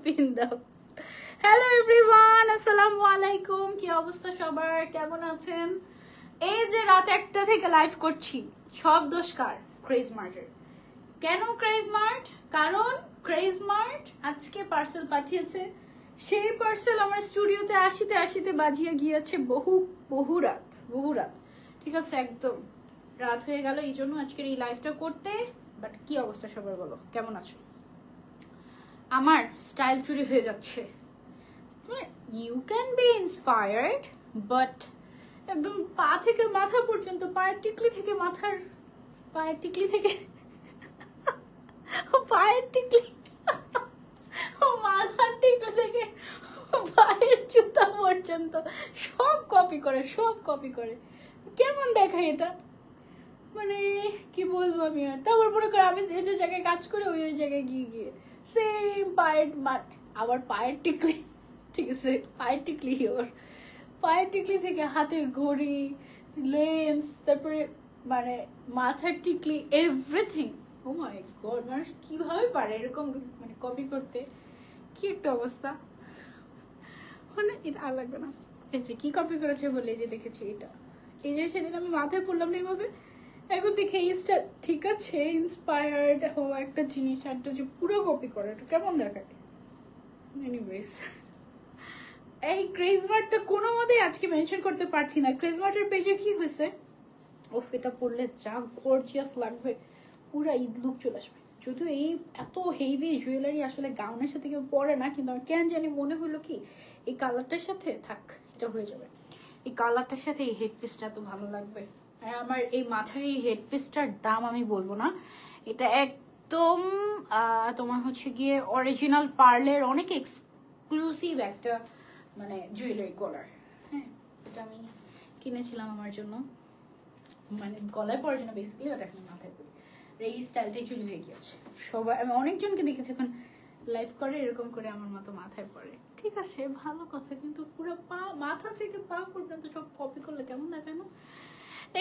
Pin দাও। Hello everyone, আসসালামু আলাইকুম। কি অবস্থা সবার, কেমন আছেন? এই যে রাত 1টা থেকে লাইভ করছি, সব দোষ কার? ক্রেজ মার্টের। কেন ক্রেজ মার্ট? কারণ ক্রেজ মার্ট আজকে পার্সেল পাঠিয়েছে। সেই পার্সেল আমার স্টুডিওতে আসিতে আসিতে বাজিয়ে গিয়েছে বহু রাত। ঠিক আছে, একদম রাত হয়ে গেল, এই জন্য আজকের এই লাইভটা করতে। বাট কি অবস্থা সবার, বলো কেমন আছো? আমার স্টাইল চুরি হয়ে যাচ্ছে। You can be inspired, but একদম পা থেকে মাথা পর্যন্ত, পায়ের টিকলি থেকে মাথার, পায়ের টিকলি থেকে পায়ের টিকলি, মাথার টিকলি থেকে পায়ের জুতা পর্যন্ত সব কপি করে। কেমন দেখায় এটা? মানে কি বলবো আমি আর। তারপর মনে করো আমি যে জায়গায় কাজ করি ওই জায়গায় গিয়ে সেম পায়ের, আবার পায়ের টিকলি, ঠিক আছে, পায়ের টিকলি ওর পায়ের টিকলি থেকে হাতের ঘড়ি, লেন্স, তারপরে মানে মাথার টিকলি, এভরিথিং। ও মাই গড, মানুষ কিভাবে পারে এরকম মানে কপি করতে? কি একটা অবস্থা, মানে এটা আর লাগবে না। এই যে কি কপি করেছে বলে, এই যে দেখেছি এটা, এই যে সেদিন আমি মাথায় পড়লাম না এইভাবে, এখন দেখে এইটা ঠিক আছে, ইন্সপায়ার্ড হওয়া একটা জিনিস একটা যে পুরো কপি করে, এটা কেমন দেখায়? এনিওয়েজ, এই ক্রেজমার্টটা কোনো মতেই আজকে মেনশন করতে পারছি না। ক্রেজমার্টের পেজে কি হয়েছে, ওফ এটা পড়লে যা গর্জিয়াস লাগবে, পুরা ঈদ লুক চলে আসবে। যদিও এই এত হেভি জুয়েলারি আসলে গাউনের সাথে কেউ পরে না, কিন্তু আমার কেন জানি মনে হলো কি এই কালারটার সাথে থাক, এটা হয়ে যাবে। এই কালারটার সাথে এই হেডপিসটা এত ভালো লাগবে। আর আমার এই মাথার এই হেডপিসটার দাম আমি বলবো না, এটা একদম তোমার হচ্ছে গিয়ে অরিজিনাল পার্লের অনেক এক্সক্লুসিভ একটা মানে জুয়েলারি গলার। হ্যাঁ, এটা আমি কিনেছিলাম আমার জন্য, মানে গলায় পরার জন্য বেসিক্যালি, ওটা এখন মাথায় পরি। এই স্টাইলটাই চুরি হয়ে গিয়েছে। সবাই, আমি অনেকজনকে দেখেছি এখন লাইভ করে এরকম করে আমার মতো মাথায় পড়ে। ঠিক আছে, ভালো কথা, কিন্তু পুরো পা, মাথা থেকে পা পর্যন্ত সব কপি করলে কেমন দেখায় না?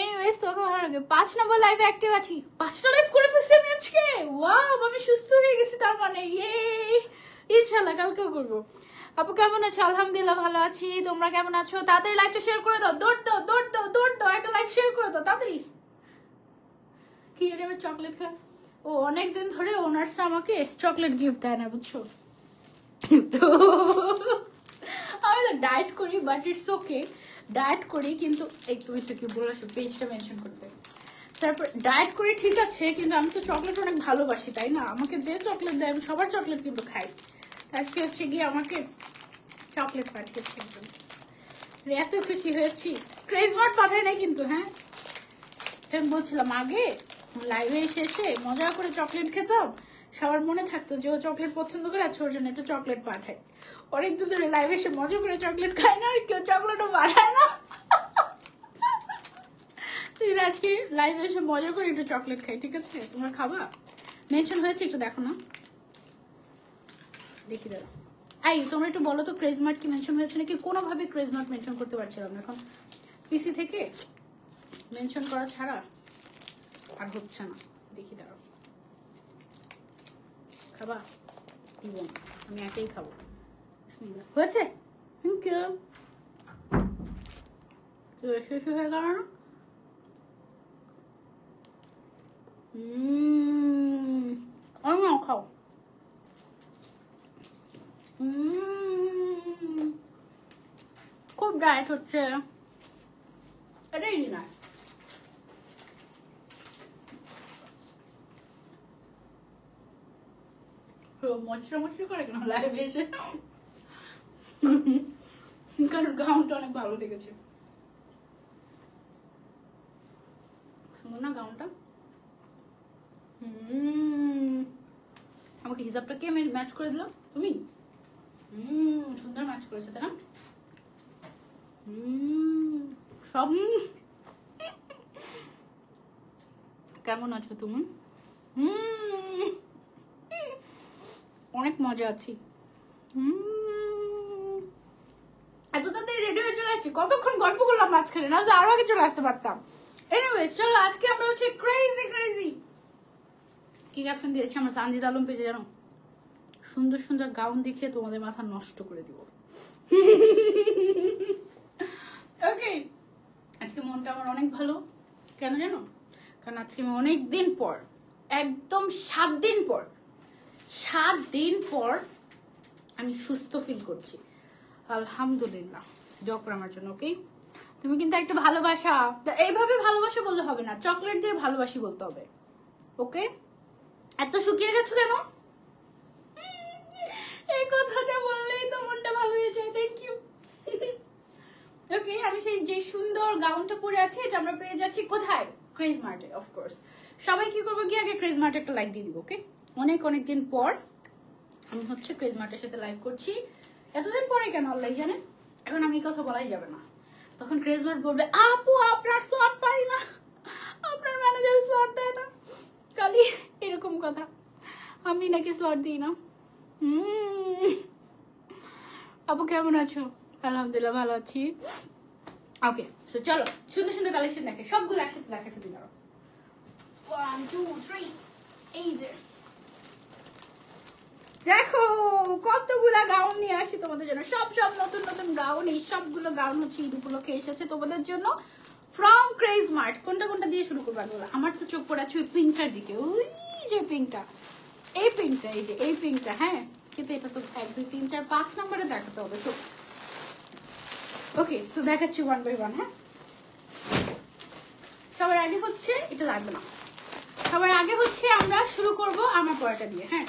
এনিওয়েজ, তোকে ভালো লাগে। 5 নম্বর লাইভে অ্যাক্টিভ আছি, 5টা লাইভ করে ফেলছি আমি আজকে। ওয়াও, আমি সুস্থ হয়ে গেছি তার মানে। ইয়ে, ইনশাআল্লাহ কালকেও করবো। আপু কেমন আছো? আলহামদুলিল্লাহ ভালো আছি, তোমরা কেমন আছো? তাড়াতাড়ি লাইভটা শেয়ার করে দাও, দৌড় দাও, একটা লাইভ শেয়ার করে দাও তাড়াতাড়ি। কি রে, আমি চকলেট খাই? ও অনেকদিন ধরে ওনার্সরা আমাকে চকলেট গিফট দেয় না, বুঝছো তো। আমি তো ডায়েট করি, বাট ইটস ওকে, ডায়েট করি কিন্তু একটু কি বলেছো পেজটা মেনশন করতে। তারপর ডায়েট করি ঠিক আছে, কিন্তু আমি তো চকলেট অনেক ভালোবাসি, তাই না? আমাকে যে চকলেট দেয় আমি সবার চকলেট কিন্তু খাই। আজকে হচ্ছে গিয়ে আমাকে চকলেট পাঠিয়েছে একদম, এত খুশি হয়েছি। ক্রেজমার্ট পাঠায় নাই কিন্তু, হ্যাঁ আমি বলছিলাম আগে লাইভে এসে মজা করে চকলেট খেতাম, সবার মনে থাকতো যে ও চকলেট পছন্দ করে, আছে ওর জন্য একটু চকলেট পাঠায়। অনেকদিন ধরে লাইভে এসে মজা করে চকলেট খায় না, আর কেউ চকলেটও পাঠায় না। আজকে লাইভে এসে মজা করে একটু চকলেট খাই, ঠিক আছে? তোমরা খাবা? মেনশন হয়েছে, একটু দেখো না, দেখি দাও। এই তোমরা একটু বলো তো ক্রেজমার্ট কি মেনশন হয়েছে নাকি? কোনোভাবে ক্রেজমার্ট মেনশন করতে পারছিলাম না, এখন পিসি থেকে মেনশন করা ছাড়া আর হচ্ছে না। দেখি দাঁড়াও, খাবা? দিব না, আমি একাই খাবো। হয়েছে? Thank you. শেষ হয়ে গেল না? অন্য খাও। খুব ডায়েট হচ্ছে, এটাই না। মশা করে কেন লাইভে এসে? কারণ গাউনটা অনেক ভালো লেগেছে। সুন্দর না গাউনটা? আমাকে হিসাবটা কে ম্যাচ করে দিল? তুমি? সুন্দর ম্যাচ করেছে, তাই না? সব কেমন আছো তুমি? অনেক মজা আছি। এত তাড়াতাড়ি রেডি হয়ে চলে আসছি, কতক্ষণ গল্প করলাম মাঝখানে, না তো আরো আগে চলে আসতে পারতাম। এনিওয়েজ চলো, আজকে আমরা হচ্ছে ক্রেজি কি ক্যাপশন দিয়েছি আমার সানজিদ আলম পেজে, জানো? সুন্দর সুন্দর গাউন দেখিয়ে তোমাদের মাথা নষ্ট করে দিব। ওকে, আজকে মনটা আমার অনেক ভালো। কেন জানো? কারণ আজকে আমি অনেকদিন পর, একদম 7 দিন পর আমি সুস্থ ফিল করছি, আলহামদুলিল্লাহ। দোয়া করো আমার জন্য। ওকে, তুমি কিন্তু একটা ভালোবাসা, এইভাবে ভালোবাসা বললে হবে না, চকলেট দিয়ে ভালোবাসি বলতে হবে। ওকে, এত শুকিয়ে গেছো কেন? এই কথাটা বললেই তো মনটা ভালো হয়ে যায়। Thank you. ওকে, আমি সেই যে সুন্দর গাউনটা পরে আছি, এটা আমরা পেয়ে যাচ্ছি কোথায়? ক্রেজ মার্টে। অফকোর্স সবাই কি করবো, গিয়ে আগে ক্রেজ মার্টে একটা লাইক দিয়ে দিব। ওকে, অনেক দিন পর আমি হচ্ছে ক্রেজ মার্টের সাথে লাইভ করছি। এতদিন পরে কেন আল্লাহ জানে। এখন আমি এই কথা বলাই যাবে না, তখন ক্রেজ মার্ট বলবে আপু আপনার স্লট পাই না, আপনার ম্যানেজার স্লট দেয় না, খালি এরকম কথা। আমি নাকি স্লট দিই না। আপু কেমন আছো? আলহামদুলিল্লাহ ভালো আছি। ওকে, সো চলো সুন্দর সুন্দর কালেকশন দেখে, সবগুলো একসাথে দেখাতে দিন। 1 2 3, এই যে দেখো কতগুলা গাউন নিয়ে আসছি তোমাদের জন্য, সব নতুন গাউন। এই সবগুলো গাউন হচ্ছে ঈদ উপলক্ষে এসেছে তোমাদের জন্য ফ্রম ক্রেজ মার্ট। কোনটা দিয়ে শুরু করবো? আমার তো চোখ পড়ে আছে ওই পিঙ্কটার দিকে, ওই যে পিঙ্কটা, এই পিঙ্কটা, এই যে এই পিঙ্কটা। হ্যাঁ, কিন্তু এটা তো 1 2 3 4 5 নম্বরে দেখাতে হবে তো। ওকে, সো দেখাচ্ছি 1 বাই 1। হ্যাঁ, সবার আগে হচ্ছে এটা লাগবে না, সবার আগে হচ্ছে আমরা শুরু করব আমার পরাটা দিয়ে। হ্যাঁ,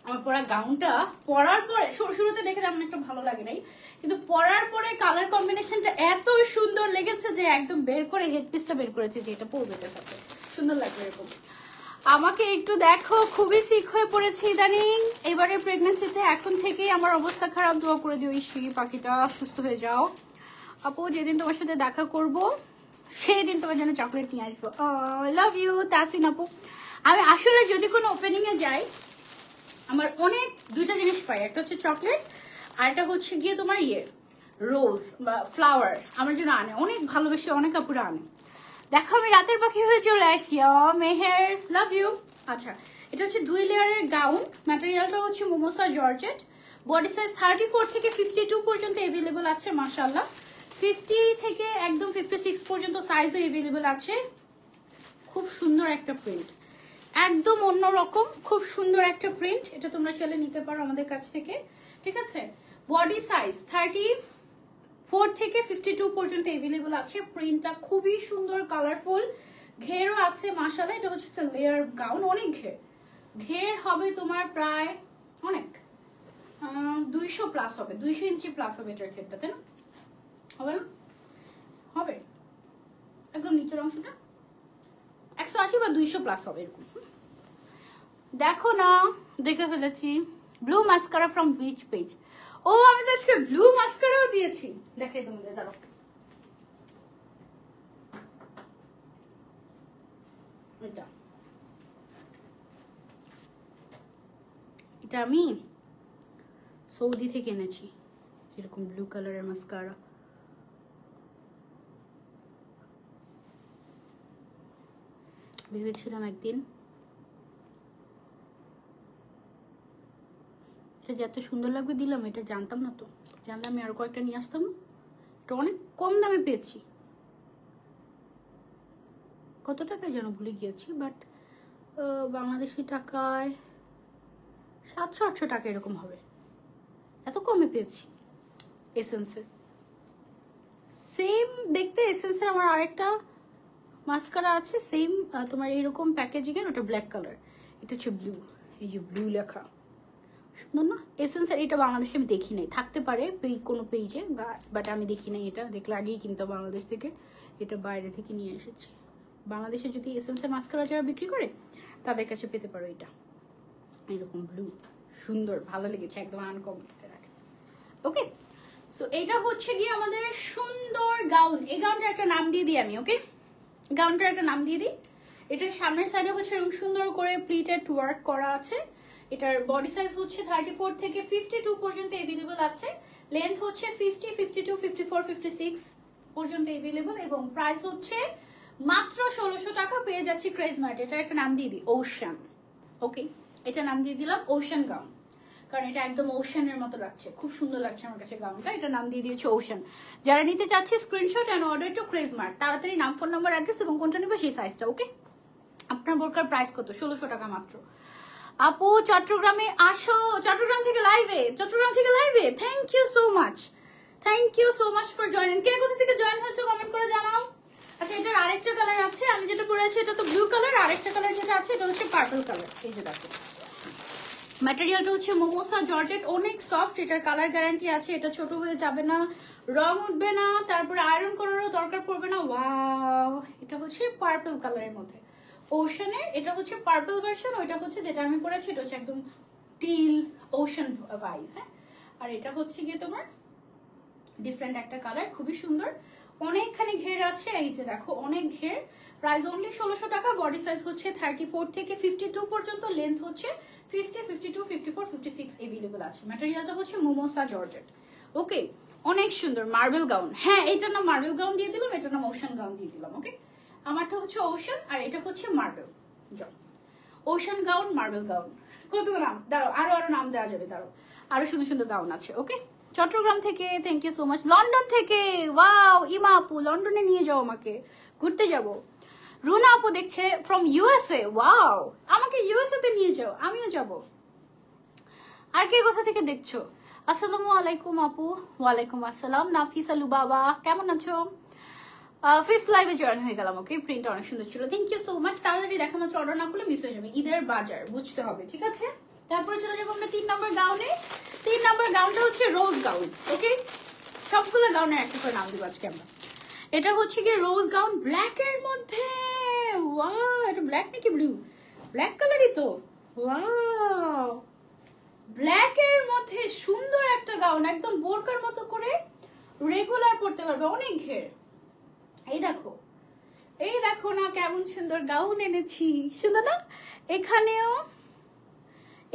আমার পরা গাউনটা পরার পরে শুরুতে দেখে তেমন একটা ভালো লাগে নাই, কিন্তু পরার পরে কালার কম্বিনেশনটা এত সুন্দর লেগেছে যে একদম বের করে হেডপিসটা বের করেছে যে এটা পরবে, এটার সাথে সুন্দর লাগবে এরকম। আমাকে একটু দেখো, খুবই সিক হয়ে পড়েছি ইদানিং এবারে প্রেগনেন্সিতে। এখন থেকেই আমার অবস্থা খারাপ, দোয়া করে দিও ঈশ্বরী পাখিটা সুস্থ হয়ে যাও। আপু যেদিন তোমার সাথে দেখা করব সেই দিন তোমার জন্য চকলেট নিয়ে আসবো। আই লাভ ইউ তাসিন আপু। আমি আসলে যদি কোনো ওপেনিং এ যাই আমার অনেক দুইটা জিনিস পাই, একটা হচ্ছে চকলেট আর একটা হচ্ছে গিয়ে তোমার রোজ বা ফ্লাওয়ার আমার জন্য আনে, অনেক ভালোবেসে অনেক আপুরা আনে। দেখো আমি রাতের পাখি হয়ে চলে আসি। Meher love you. আচ্ছা, এটা হচ্ছে 2 লেয়ারের গাউন, ম্যাটেরিয়ালটা হচ্ছে মোমোসা জর্জেট, বডি সাইজ 34 থেকে 52 পর্যন্ত এভেলেবল আছে মাশাআল্লাহ। 50 থেকে একদম 56 পর্যন্ত সাইজও এভেলেবল আছে। খুব সুন্দর একটা প্রিন্ট, একদম অন্যরকম, খুব সুন্দর একটা প্রিন্ট। এটা তোমরা চাইলে নিতে পারো আমাদের কাছ থেকে, ঠিক আছে? বডি সাইজ 34 থেকে 52 পর্যন্ত এভেলেবল আছে। প্রিন্টটা খুবই সুন্দর, কালারফুল, ঘেরও আছে মাশাআল্লাহ। এটা হচ্ছে একটা লেয়ার গাউন, অনেক ঘের হবে তোমার প্রায় অনেক 200 প্লাস হবে, 200 ইঞ্চি প্লাস হবে এটার ঘেরটা, তাই না? হবে না? হবে, একদম নিচের অংশটা 180 বা 200 প্লাস হবে এরকম। দেখো না, দেখে ফেলেছি। Blue mascara from which page? ও আমি তো আজকে ব্লু মাস্কারাও দিয়েছি, দেখাই তোমাদের, দাঁড়াও। এটা আমি সৌদি থেকে এনেছি, এরকম ব্লু কালারের মাস্কারা। ভেবেছিলাম একদিন এটা যে এত সুন্দর লাগবে দিলাম, এটা জানতাম না তো, জানলে আমি আরো কয়েকটা নিয়ে আসতাম। এটা অনেক কম দামে পেয়েছি, কত টাকায় যেন ভুলে গিয়েছি, বাট বাংলাদেশি টাকায় 700-800 টাকা এরকম হবে, এত কমে পেয়েছি। এসেন্সের সেম দেখতে, এসেন্সের আমার আরেকটা মাস্কারা আছে সেম তোমার এইরকম প্যাকেজিং এর, ওটা ব্ল্যাক কালার, এটা হচ্ছে ব্লু, এই যে ব্লু লেখা, সুন্দর না? এসেন্সের এটা বাংলাদেশে আমি দেখি নাই, থাকতে পারে কোনো পেজে, বাট আমি দেখি নাই। এটা দেখলে আগেই কিনতাম বাংলাদেশ থেকে, এটা বাইরে থেকে নিয়ে এসেছি। বাংলাদেশে যদি এসেন্সের মাস্কারা যারা বিক্রি করে তাদের কাছে পেতে পারো এটা, এরকম ব্লু, সুন্দর, ভালো লেগেছে, একদম আনকমন। ওকে, সো এটা হচ্ছে গিয়ে আমাদের সুন্দর গাউন। এই গাউনটার একটা নাম দিয়ে দিই আমি। ওকে, গাউনটার একটা নাম দিয়ে দিই। এটার সামনের সাইডে হচ্ছে এরকম সুন্দর করে প্লিটেড ওয়ার্ক করা আছে। এটার বডি সাইজ হচ্ছে 34 থেকে 52 পর্যন্ত এভেলেবল আছে। লেন্থ হচ্ছে 50, 52, 54, 56 পর্যন্ত এভেলেবল, এবং প্রাইস হচ্ছে মাত্র 1600 টাকা। পেয়ে যাচ্ছি ক্রেজ মার্ট। এটার একটা নাম দিয়ে দিই, ওশান। ওকে, এটা নাম দিয়ে দিলাম ওশান গাউন। কারণ এটা একদম ওশানের মতো লাগছে, খুব সুন্দর লাগছে আমার কাছে গাউনটা। এটা নাম দিয়ে দিয়েছে ওশান। যারা নিতে চাচ্ছে screenshot and order to Craze Mart, তাড়াতাড়ি নাম, ফোন নাম্বার, অ্যাড্রেস এবং কোনটা নেবে সেই সাইজটা। ওকে, আপনার বোরকার প্রাইস কত? 1600 টাকা মাত্র। আপু চট্টগ্রামে আসো, চট্টগ্রাম থেকে লাইভে, চট্টগ্রাম থেকে লাইভে। Thank you so much, thank you so much for joining. কে কোথা থেকে জয়েন হয়েছে কমেন্ট করে জানাও। আচ্ছা, এটার আরেকটা কালার আছে, আমি যেটা পরে আছি এটা তো ব্লু কালার, আরেকটা কালার যেটা আছে এটা হচ্ছে পার্পল কালার। এই যে দেখো, ম্যাটেরিয়ালটা হচ্ছে মোমোসা জর্জেট, অনেক সফট, এটার কালার গ্যারান্টি আছে, এটা ছোট হয়ে যাবে না, রং উঠবে না, তারপরে আয়রন করারও দরকার পড়বে না। ওয়াও, এটা হচ্ছে পার্পল কালারের মধ্যে ওশানের, এটা হচ্ছে পার্পল ভার্সন, ওইটা হচ্ছে যেটা আমি পরেছি এটা হচ্ছে একদম টিল ওশান ভাইব। হ্যাঁ, আর এটা হচ্ছে গিয়ে তোমার ডিফারেন্ট একটা কালার, খুবই সুন্দর, অনেকখানি ঘের আছে। এই যে দেখো, অনেক ঘের। প্রাইস অনলি 1600 টাকা। বডি সাইজ হচ্ছে 34 থেকে 52 পর্যন্ত, লেন্থ হচ্ছে 50, 52, 54, 56 এভেলেবল আছে। ম্যাটেরিয়ালটা হচ্ছে মোমোসা জর্জেট। ওকে, অনেক সুন্দর মার্বেল গাউন। হ্যাঁ, এটার নাম মার্বেল গাউন দিয়ে দিলাম, এটার নাম ওশান গাউন দিয়ে দিলাম। ওকে, আমারটা হচ্ছে ওশান আর এটা হচ্ছে marble. Ocean gown, marble gown, কত নাম, দাঁড়াও আরো নাম দেওয়া যাবে, দাঁড়াও আরো সুন্দর সুন্দর গাউন আছে। ওকে, চট্টগ্রাম থেকে thank you so much. London থেকে, ওয়াও ইমা আপু, লন্ডনে নিয়ে যাও আমাকে, ঘুরতে যাব। রুনা আপু দেখছে ফ্রম ইউএসএ, ওয়াও, আমাকে ইউএসএ তে নিয়ে যাও, আমিও যাব। আর কে কোথা থেকে দেখছো? আসসালামু আলাইকুম আপু। ওয়ালাইকুম আসসালাম। নাফিস আলু বাবা, কেমন আছো? ফিফথ লাইভে জয়েন হয়ে গেলাম। ওকে, প্রিন্টটা অনেক সুন্দর ছিল, থ্যাংক ইউ সো মাচ। তাড়াতাড়ি দেখা মাত্র অর্ডার না করলে মিস হয়ে যাবে। ঈদের বাজার বুঝতে হবে, ঠিক আছে? তারপরে চলে যাবো আমরা 3 নম্বর গাউনে। 3 নম্বর গাউনটা হচ্ছে রোজ গাউন। ওকে, সবগুলো গাউনের একটা করে নাম দিব আজকে আমরা। এটা হচ্ছে গিয়ে রোজ গাউন ব্ল্যাকের মধ্যে। ওয়াও, এটা ব্ল্যাক নাকি ব্লু? ব্ল্যাক কালারই তো। ওয়াও, ব্ল্যাকের মধ্যে সুন্দর একটা গাউন, একদম বোরকার মতো করে রেগুলার পড়তে পারবে, অনেক ঘের। এই দেখো, এই দেখো না কেমন সুন্দর গাউন এনেছি, সুন্দর না? এখানেও,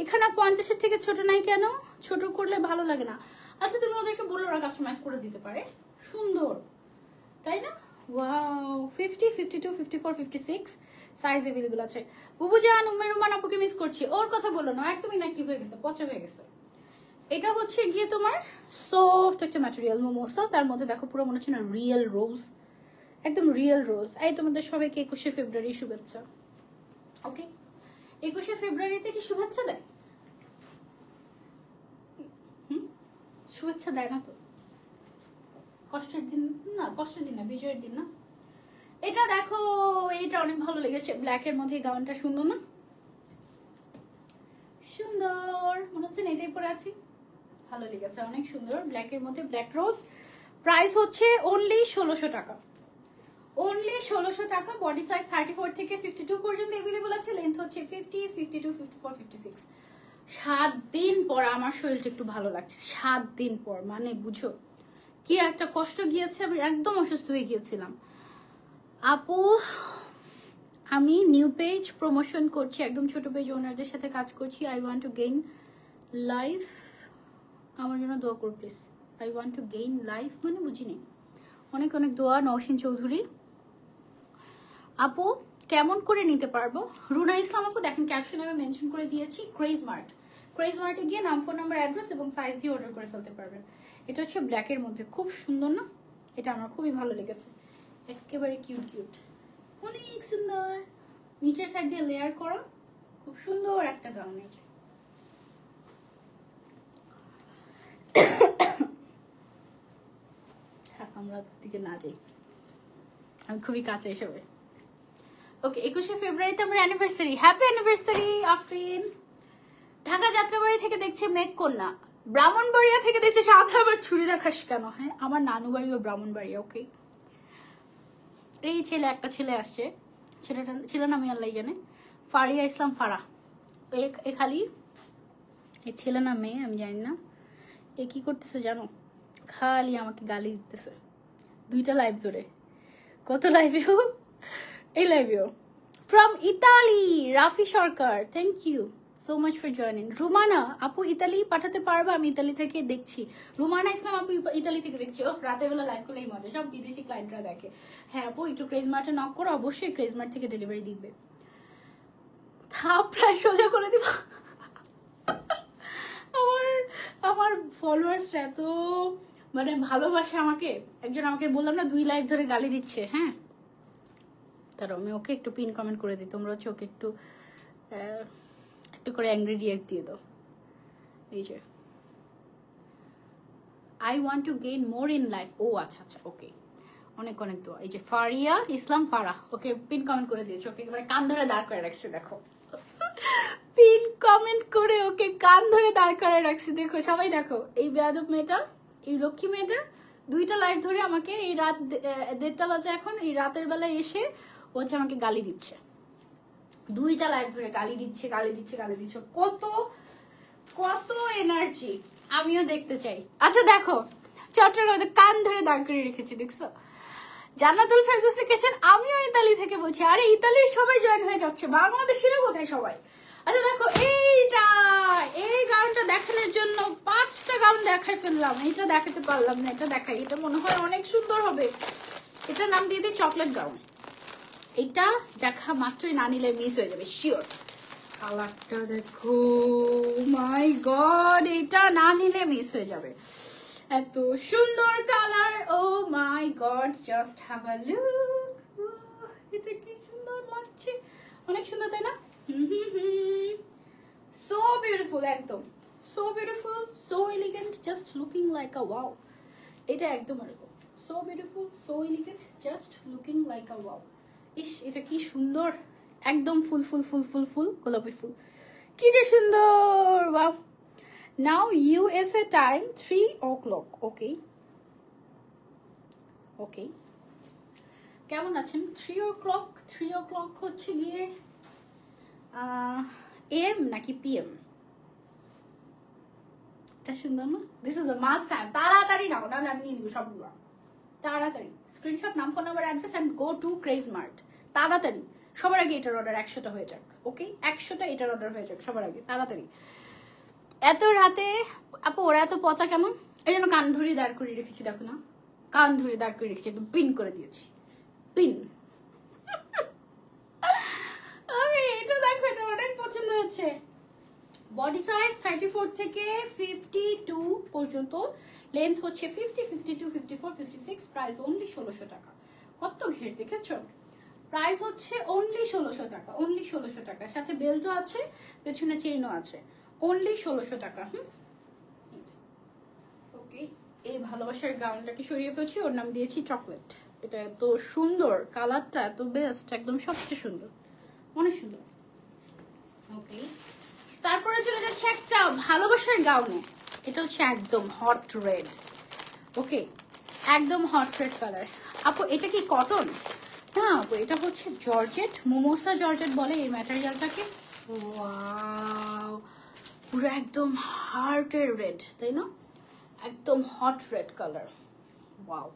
এখানে 50-এর থেকে ছোট নাই কেন? ছোট করলে ভালো লাগে না। আচ্ছা, তুমি ওদেরকে বলো ওরা কাস্টমাইজ করে দিতে পারে, সুন্দর, তাই না? ওয়াও, 50, 52, 54, 56 সাইজ अवेलेबल আছে। বুবুজান, উম্মে রুমান আপুকে মিস করছি। ওর কথা বলো না, একদম ইনঅ্যাক্টিভ হয়ে গেছে, পচা হয়ে গেছে। এটা হচ্ছে গিয়ে তোমার সফট একটা ম্যাটেরিয়াল মোমোসা, তার মধ্যে দেখো পুরো মনে হচ্ছে না রিয়েল রোজ, একদম রিয়েল রোজ। এই তোমাদের সবাইকে 21শে ফেব্রুয়ারি শুভেচ্ছা। ওকে, 21শে ফেব্রুয়ারিতে কি শুভেচ্ছা দেয়? শুভেচ্ছা দেয় না তো? কষ্টের দিন না, কষ্টের দিন না, বিজয়ের দিন না। এটা দেখো, এটা অনেক ভালো লেগেছে, ব্ল্যাকের মধ্যে গাউনটা সুন্দর না? সুন্দর, মনে হচ্ছে এটাই পরে আছি, ভালো লেগেছে, অনেক সুন্দর, ব্ল্যাকের মধ্যে ব্ল্যাক রোজ। প্রাইস হচ্ছে অনলি 1600 টাকা, অনলি 1600 টাকা। বডি সাইজ 34 থেকে 52 পর্যন্ত अवेलेबल আছে, লেন্থ হচ্ছে 50, 52, 54, 56। 7 দিন পর আমার শরীরটা একটু ভালো লাগছে, 7 দিন পর, মানে বুঝো কি একটা কষ্ট গিয়েছে, আমি একদম অসুস্থ হয়ে গিয়েছিলাম। আপু আমি নিউ পেজ প্রমোশন করছি, একদম ছোট পেজ ওনারদের সাথে কাজ করছি। I want to gain life, আমার জন্য দোয়া করো please. I want to gain life মানে বুঝিনি, অনেক অনেক দোয়া। নওশিন চৌধুরী আপু, কেমন করে নিতে পারবো? রুনা ইসলাম আপু দেখেন, ক্যাপশনে আমি মেনশন করে দিয়েছি ক্রেজ মার্ট। ক্রেজ মার্টে গিয়ে নাম, ফোন নাম্বার, অ্যাড্রেস এবং সাইজ দিয়ে অর্ডার করে ফেলতে পারবেন। এটা হচ্ছে ব্ল্যাকের মধ্যে, খুব সুন্দর না? এটা আমার খুবই ভালো লেগেছে, একেবারে কিউট কিউট, অনেক সুন্দর। নিচের সাইড দিয়ে লেয়ার করা, খুব সুন্দর একটা গাউন। এটা আমরা দিকে না যাই, আমি খুবই কাছে এসবে। ওকে, 21শে ফেব্রুয়ারিতে আমার anniversary, happy anniversary Afrin. Dhaka Jatrabari থেকে দেখছে মেঘ কন্যা, ব্রাহ্মণবাড়িয়া থেকে দেখছে সাদা, আবার ছুরি রাখাস কেন? হ্যাঁ, আমার নানু বাড়িও ব্রাহ্মণবাড়িয়া। ওকে, এই ছেলে, একটা ছেলে আসছে, ছেলেটা ছিল না আমি আল্লাহ জানে, ফারিয়া ইসলাম ফারা। এ খালি এ ছেলে না মেয়ে আমি জানি না। এ কি করতেছে জানো? খালি আমাকে গালি দিতেছে 2টা লাইভ ধরে। কত লাইভেও? এই লাইভেও। From Italy Rafi Sarkar, thank you so much for joining. Rumana আপু ইতালি পাঠাতে পারবে? আমি ইতালি থেকে দেখছি। রুমানা ইসলাম আপু ইতালি থেকে দেখছি। ও রাতের বেলা লাইভ করলেই মজা, সব বিদেশি ক্লায়েন্টরা দেখে। হ্যাঁ আপু, একটু ক্রেজ মার্টে নক করো, অবশ্যই ক্রেজ মার্ট থেকে ডেলিভারি দিবে। থাপ প্রায় সোজা করে দিব। আমার ফলোয়ার্সরা এত মানে ভালোবাসে আমাকে। একজন আমাকে বললাম না 2 লাইভ ধরে গালি দিচ্ছে, হ্যাঁ তার আমি ওকে একটু পিন কমেন্ট করে দিই, তোমরা হচ্ছে ওকে একটু একটু করে অ্যাংরি রিয়েক্ট দিয়ে দাও। এই যে I want to gain more in life, ও আচ্ছা আচ্ছা ওকে, অনেক অনেক দোয়া। এই যে ফারিয়া ইসলাম ফারাহ ওকে পিন কমেন্ট করে দিয়েছে, ওকে এবারে কান ধরে দাঁড় করে রাখছে, দেখো পিন কমেন্ট করে ওকে কান ধরে দাঁড় করে রাখছে। দেখো সবাই দেখো, এই বেয়াদব মেয়েটা, এই লক্ষ্মী মেয়েটা 2টা লাইভ ধরে আমাকে এই রাত 1:30 বাজে এখন, এই রাতের বেলায় এসে ও হচ্ছে আমাকে গালি দিচ্ছে, 2টা লাইভ ধরে গালি দিচ্ছে গালি দিচ্ছে গালি দিচ্ছে। কত কত এনার্জি, আমিও দেখতে চাই। আচ্ছা দেখো চট্টগ্রামে কান ধরে দাঁড় করে রেখেছি, দেখছো জান্নাতুল ফেরদৌস লিখেছেন আমিও ইতালি থেকে বলছি। আরে ইতালির সবাই জয়েন হয়ে যাচ্ছে, বাংলাদেশেরও কোথায় সবাই। আচ্ছা দেখো এইটা, এই গাউনটা দেখানোর জন্য 5টা গাউন দেখাই ফেললাম, এইটা দেখাতে পারলাম না, এটা দেখাই, এটা মনে হয় অনেক সুন্দর হবে। এটা নাম দিয়ে দিই চকলেট গাউন। এটা দেখা মাত্রই না নিলে মিস হয়ে যাবে শিওর। কালারটা দেখো, মাই গড, এটা না নিলে মিস হয়ে যাবে, এত সুন্দর colour, oh my god, just have a look, এটা কি সুন্দর লাগছে, অনেক সুন্দর তাই না? সো বিউটিফুল, একদম so beautiful, so elegant, just looking like a wow. এটা একদম এরকম so beautiful, so elegant, just looking like a wow. ইস এটা কি সুন্দর, একদম ফুল ফুল ফুল ফুল ফুল গোলাপি ফুল, কি যে সুন্দর, wow. Now USA time 3 o'clock. Okay. Okay. কেমন আছেন? 3 o'clock, 3 o'clock হচ্ছে গিয়ে AM নাকি PM? এটা সুন্দর না? This is a must time. তাড়াতাড়ি নাও, না আমি নিয়ে নিব সবগুলো। তাড়াতাড়ি স্ক্রিনশট, নাম, phone number, address and go to Craze Mart. তাড়াতাড়ি সবার আগে এটার অর্ডার 100টা হয়ে যাক। ওকে 100টা এটার অর্ডার হয়ে যাক সবার আগে, তাড়াতাড়ি। এত রাতে আপু ওরা এত পচা কেমন? এই জন্য কান ধরে দাঁড় করে রেখেছি, দেখো না কান ধরে দাঁড় করে রেখেছি, একদম পিন করে দিয়েছি, পিন। এটা দেখো, এটা অনেক পছন্দ হচ্ছে। বডি সাইজ 34 থেকে 52 পর্যন্ত, লেন্থ হচ্ছে 50, 52, 54, 56, প্রাইস অনলি 1600 টাকা। কত ঘের দেখেছো? প্রাইস হচ্ছে অনলি 1600 টাকা, অনলি 1600 টাকা, সাথে বেল্টও আছে, পেছনে চেইনও আছে, অনলি 1600 টাকা। ওকে, এই ভালোবাসার গাউনটাকে সরিয়ে ফেলছি, ওর নাম দিয়েছি চকলেট। এটা এত সুন্দর, কালারটা এত বেস্ট, একদম সবচেয়ে সুন্দর, অনেক সুন্দর। ওকে, তারপরে চলে যাচ্ছে একটা ভালোবাসার গাউনে, এটা হচ্ছে একদম হট রেড। ওকে, একদম হট রেড কালার। আপু এটা কি কটন? না আপু, এটা হচ্ছে জর্জেট, মোমোসা জর্জেট বলে এই ম্যাটেরিয়ালটাকে। ওয়াও, পুরো একদম হার্টের রেড, তাই না? একদম হট রেড কালার, ওয়াও,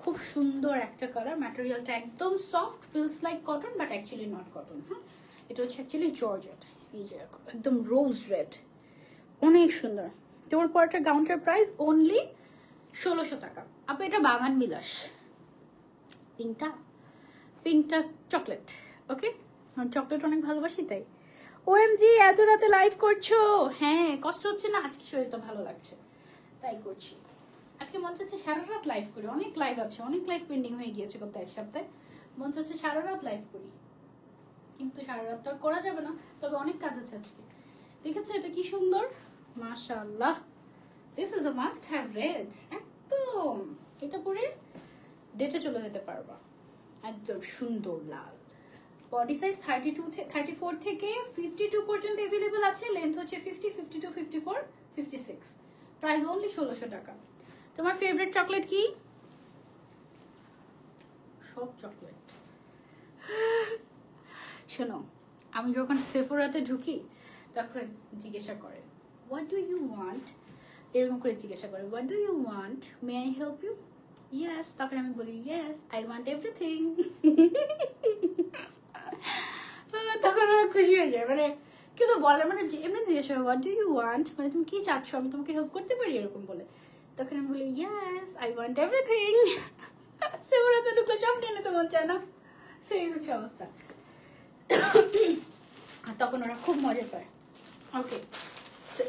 খুব সুন্দর একটা কালার। ম্যাটেরিয়ালটা একদম soft, feels like cotton but actually not cotton. হ্যাঁ, এটা হচ্ছে অ্যাকচুয়ালি জর্জেট। এই যে একদম রোজ রেড, অনেক সুন্দর। তোমার পরটা গাউনটার প্রাইস অনলি 1600 টাকা। আপু এটা বাগান বিলাস, পিঙ্কটা, পিঙ্কটা চকলেট। ওকে, চকলেট অনেক ভালোবাসি তাই। ওএমজি এত রাতে লাইভ করছো? হ্যাঁ, কষ্ট হচ্ছে না? আজকে শরীরটা ভালো লাগছে তাই করছি। আজকে মন চাচ্ছে সারা রাত লাইভ করি, অনেক লাইভ আছে, অনেক লাইভ পেন্ডিং হয়ে গিয়েছে গত এক সপ্তাহে। মন চাচ্ছে সারা রাত লাইভ করি, কিন্তু সারা রাত তো আর করা যাবে না, তবে অনেক কাজ আছে আজকে। দেখেছো এটা কি সুন্দর, মাশাআল্লাহ। This is a must have read, একদম এটা পরে ডেটে চলে যেতে পারবা, একদম সুন্দর লাল। বডি সাইজ 34 থেকে 52 পর্যন্ত अवेलेबल আছে, লেন্থ হচ্ছে 50, 52, 54, 56, প্রাইস অনলি 1600 টাকা। তোমার ফেভারিট চকলেট কি? সব চকলেট। শোনো, আমি যখন সেফোরাতে ঢুকি তখন জিজ্ঞাসা করে হোয়াট ডু ইউ ওয়ান্ট, এরকম করে জিজ্ঞাসা করে what do you want, may I help you? Yes, তখন আমি বলি ইয়েস, আই ওয়ান্ট এভরিথিং। তখন ওরা খুশি হয়ে যায়, মানে কিন্তু বলে, মানে এমনি জিজ্ঞাসা করে হোয়াট ডু ইউ ওয়ান্ট, মানে তুমি কি চাচ্ছ, আমি তোমাকে হেল্প করতে পারি, এরকম বলে। তখন আমি বলি ইয়েস, আই ওয়ান্ট এভরিথিং। সেফোরাতে ঢুকলে সব নিয়ে নিতে মন চায় না, সেই হচ্ছে অবস্থা। তখন ওরা খুব মজা পায়। ওকে,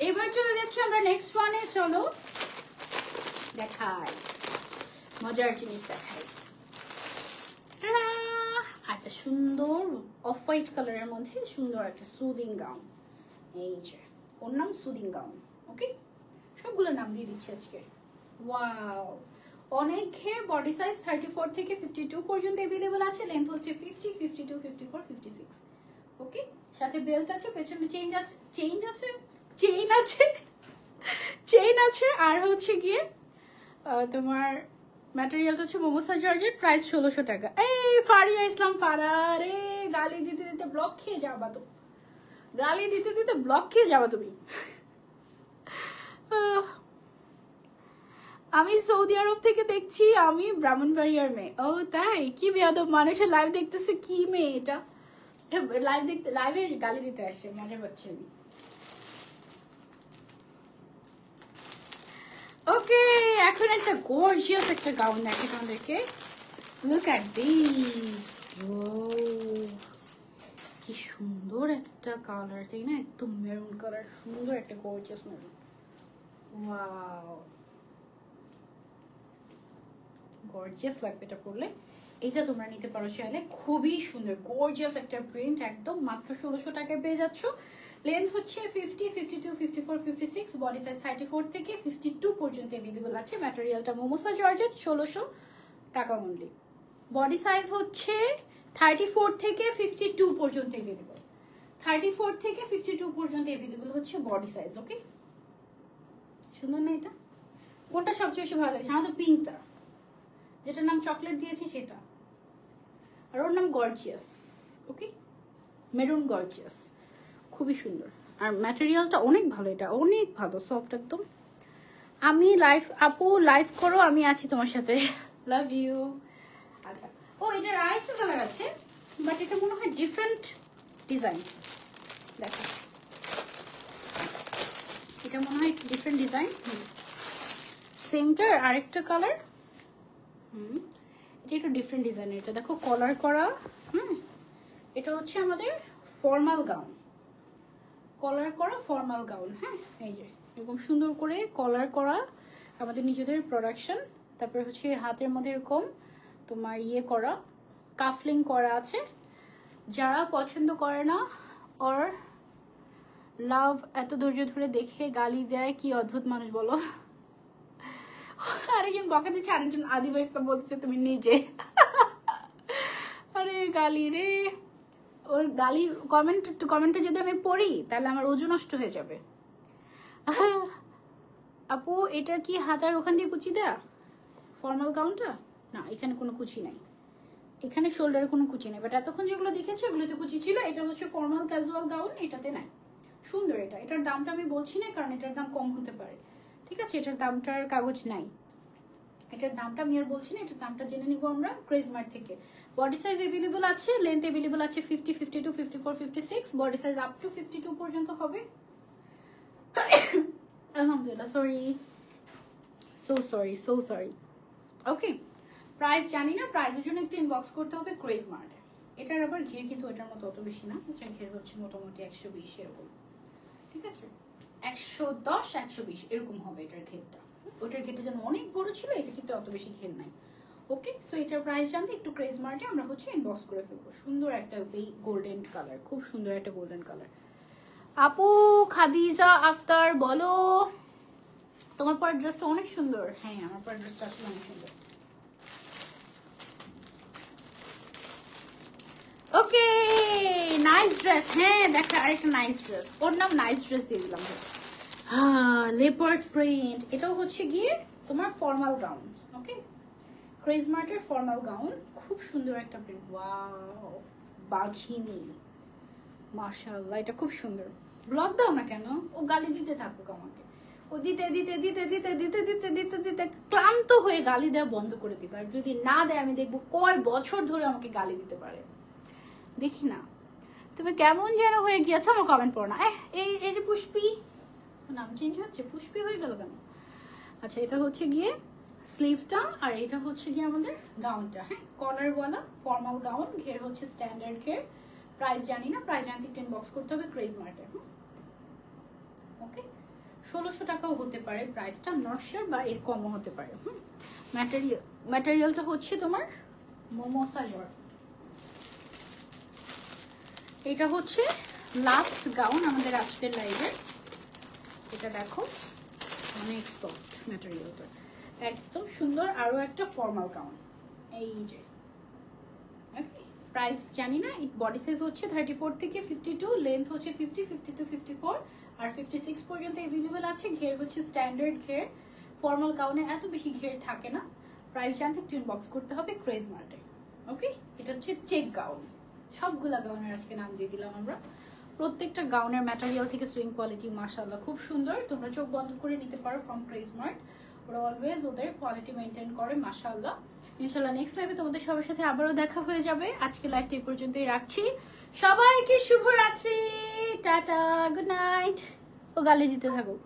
এবার চলে যাচ্ছে হচ্ছে আমরা নেক্সট ওয়ানে চলো দেখাই, মজার জিনিস দেখাই। একটা সুন্দর অফ হোয়াইট কালারের মধ্যে সুন্দর একটা সুদিং গাউন, এই যে ওর নাম সুদিং গাউন। ওকে, সবগুলো নাম দিয়ে দিচ্ছি আজকে। ওয়াও, অনেক ঘের, বডি সাইজ 34 থেকে 52 পর্যন্ত अवेलेबल আছে, লেন্থ হচ্ছে 50, 52, 54, 56। ওকে, সাথে বেল্ট আছে, পেছনে চেইন আছে আর হচ্ছে গিয়ে তোমার ম্যাটেরিয়ালটা হচ্ছে মোমোসা জর্জেট, প্রাইস 1600 টাকা। এই ফারিয়া ইসলাম ফারা রে, গালি দিতে দিতে ব্লক খেয়ে যাবা তো, গালি দিতে দিতে ব্লক খেয়ে যাবা তুমি। আমি সৌদি আরব থেকে দেখছি, আমি ব্রাহ্মণবাড়িয়ার মেয়ে। ও তাই, কি বেয়াদব মানুষের লাইভ দেখতেছে, কি মেয়ে এটা, লাইভে গালি দিতে আসছে, মজা পাচ্ছি আমি। ওকে, এখন একটা গর্জিয়াস একটা গাউন দেখে তোমাদেরকে। লুক এট দিস, কি সুন্দর একটা কালার, তাই না? একদম মেরুন কালার, সুন্দর একটা গর্জিয়াস মেরুন। ওয়াও, গর্জিয়াস লাগবে এটা পরলে। এটা তোমরা নিতে পারো চাইলে, খুবই সুন্দর গর্জিয়াস একটা প্রিন্ট, একদম মাত্র 1600 টাকায় পেয়ে যাচ্ছ। লেন্থ হচ্ছে 50, 52, 54, 56, বডি সাইজ 34 থেকে 52 পর্যন্ত अवेलेबल আছে। ম্যাটেরিয়ালটা মোমোসা জর্জেট, 1600 টাকা অনলি। বডি সাইজ হচ্ছে 34 থেকে 52 পর্যন্ত अवेलेबल, 34 থেকে 52 পর্যন্ত अवेलेबल হচ্ছে বডি সাইজ। ওকে, সুন্দর না এটা? কোনটা সবচেয়ে বেশি ভালো লাগছে? আমার তো পিঙ্কটা, যেটার নাম চকলেট দিয়েছি সেটা, আর ওর নাম গর্জিয়াস। ওকে, মেরুন গর্জিয়াস, খুবই সুন্দর। আর ম্যাটেরিয়ালটা অনেক ভালো, এটা অনেক ভালো, সফট একদম। আমি লাইভ, আপু লাইভ করো, আমি আছি তোমার সাথে, লাভ ইউ। আচ্ছা, ও এটার আরেকটা কালার আছে, বাট এটা মনে হয় ডিফারেন্ট ডিজাইন। দেখো, এটা মনে হয় ডিফারেন্ট ডিজাইন, সেমটার আরেকটা কালার। এটা একটু ডিফারেন্ট ডিজাইনের, এটা দেখো কলার করা। এটা হচ্ছে আমাদের ফর্মাল গাউন, কলার করা ফর্মাল গাউন। হ্যাঁ, এই যে এরকম সুন্দর করে কলার করা, আমাদের নিজেদের প্রোডাকশন। তারপরে হচ্ছে হাতের মধ্যে এরকম তোমার ইয়ে করা, কাফলিং করা আছে। যারা পছন্দ করে না ওর লাভ এত ধৈর্য ধরে দেখে গালি দেয়, কি অদ্ভুত মানুষ বলো। আরেকজন বকা দিচ্ছে, আরেকজন আদিবা ইসলাম বলতেছে তুমি নিজে। আরে গালি রে, ওর গালি কমেন্টে যদি আমি পড়ি তাহলে আমার ওজন নষ্ট হয়ে যাবে। আপু এটা কি হাতার ওখান দিয়ে কুচি দেয়া ফর্মাল গাউনটা? না, এখানে কোনো কুচি নাই, এখানে শোল্ডারে কোনো কুচি নেই, বাট এতক্ষণ যেগুলো দেখেছি ওগুলোতে কুচি ছিল। এটা হচ্ছে ফর্মাল ক্যাজুয়াল গাউন, এটাতে নাই। সুন্দর এটা, এটার দামটা আমি বলছি না কারণ এটার দাম কম হতে পারে, ঠিক আছে? এটার দামটার কাগজ নাই, এটার দামটা আমি আর বলছি না, এটার দামটা জেনে নিব আমরা ক্রেজমার্ট থেকে। বডি সাইজ अवेलेबल আছে, লেন্থ अवेलेबल আছে 50, 52, 54, 56, বডি সাইজ আপ টু 52 পর্যন্ত হবে। আলহামদুলিল্লাহ, সো সরি। ওকে, প্রাইস জানি না, প্রাইসের জন্য একটু ইনবক্স করতে হবে ক্রেজমার্টে। এটার আবার ঘের কিন্তু ওটার মতো অত বেশি না, এটার ঘের হচ্ছে মোটামুটি 120 এরকম, ঠিক আছে? 110, 120 এরকম হবে এটার ঘেরটা। ওটার ঘেরটা যেন অনেক বড় ছিল, এটা কিন্তু অত বেশি ঘের নাই। ওকে, সো এটার প্রাইস জানতে একটু ক্রেজমার্টে আমরা হচ্ছে ইনবক্স করে ফেলবো। সুন্দর একটা গোল্ডেন কালার, খুব সুন্দর একটা গোল্ডেন কালার। আপু খাদিজা আক্তার বলো, তোমার পর ড্রেসটা অনেক সুন্দর। হ্যাঁ, আমার পর ড্রেসটা আসলে অনেক সুন্দর। ওকে, নাইস ড্রেস। হ্যাঁ, দেখা আরেকটা নাইস ড্রেস, ওর নাম নাইস ড্রেস দিয়ে দিলাম। লেপার্ড প্রিন্ট, এটাও হচ্ছে গিয়ে তোমার ফর্মাল গাউন। ওকে, ক্রেজমার্টের ফর্মাল গাউন, খুব সুন্দর একটা প্রিন্ট। ওয়াও, বাঘিনী, মাশাআল্লাহ, এটা খুব সুন্দর। ব্লক দাও না কেন, ও গালি দিতে থাকুক আমাকে, ও দিতে দিতে দিতে দিতে দিতে দিতে দিতে দিতে ক্লান্ত হয়ে গালি দেওয়া বন্ধ করে দিবে। আর যদি না দেয় আমি দেখবো কয় বছর ধরে আমাকে গালি দিতে পারে। দেখি না তুমি কেমন যেন হয়ে গিয়েছো, আমার কমেন্ট পড়ো না। এই যে পুষ্পি, নাম চেঞ্জ হচ্ছে, পুষ্পি হয়ে গেল কেন? আচ্ছা, এটা হচ্ছে গিয়ে স্লিভসটা, আর এটা হচ্ছে গিয়ে আমাদের গাউনটা। হ্যাঁ, কলারওয়ালা ফর্মাল গাউন, ঘের হচ্ছে স্ট্যান্ডার্ড ঘের। প্রাইস জানি না, প্রাইস জানতে একটু ইনবক্স করতে হবে ক্রেজমার্টে। ওকে, 1600 টাকাও হতে পারে প্রাইসটা, নট শিওর, বা এর কমও হতে পারে। ম্যাটেরিয়ালটা হচ্ছে তোমার মোমোসা জর্জেট। এটা হচ্ছে লাস্ট গাউন আমাদের আজকের লাইভে। এটা দেখো অনেক সফট ম্যাটেরিয়ালটা, একদম সুন্দর। আরো একটা ফর্মাল গাউন, এই যে প্রাইস জানি না। বডি সাইজ হচ্ছে 34 থেকে 52, লেন্থ হচ্ছে 50, 52, 54 আর 56 পর্যন্ত अवेलेबल আছে। ঘের হচ্ছে স্ট্যান্ডার্ড ঘের, ফর্মাল গাউনে এত বেশি ঘের থাকে না। প্রাইস জানতে একটু ইনবক্স করতে হবে ক্রেজ মার্টে। ওকে, এটা হচ্ছে চেক গাউন। সবগুলা গাউনের আজকে নাম দিয়ে দিলাম আমরা। প্রত্যেকটা গাউনের ম্যাটেরিয়াল থেকে সুইং কোয়ালিটি মাশাআল্লাহ খুব সুন্দর। তোমরা চোখ বন্ধ করে নিতে পারো ফ্রম ক্রেজ মার্ট। ওরা অলওয়েজ ওদের কোয়ালিটি মেনটেন করে মাশাআল্লাহ। ইনশাআল্লাহ নেক্সট লাইভে তোমাদের সবার সাথে আবারও দেখা হয়ে যাবে। আজকে লাইভটা এই পর্যন্তই রাখছি। সবাইকে শুভরাত্রি, টাটা, গুড নাইট। ও গালি দিতে থাকুক।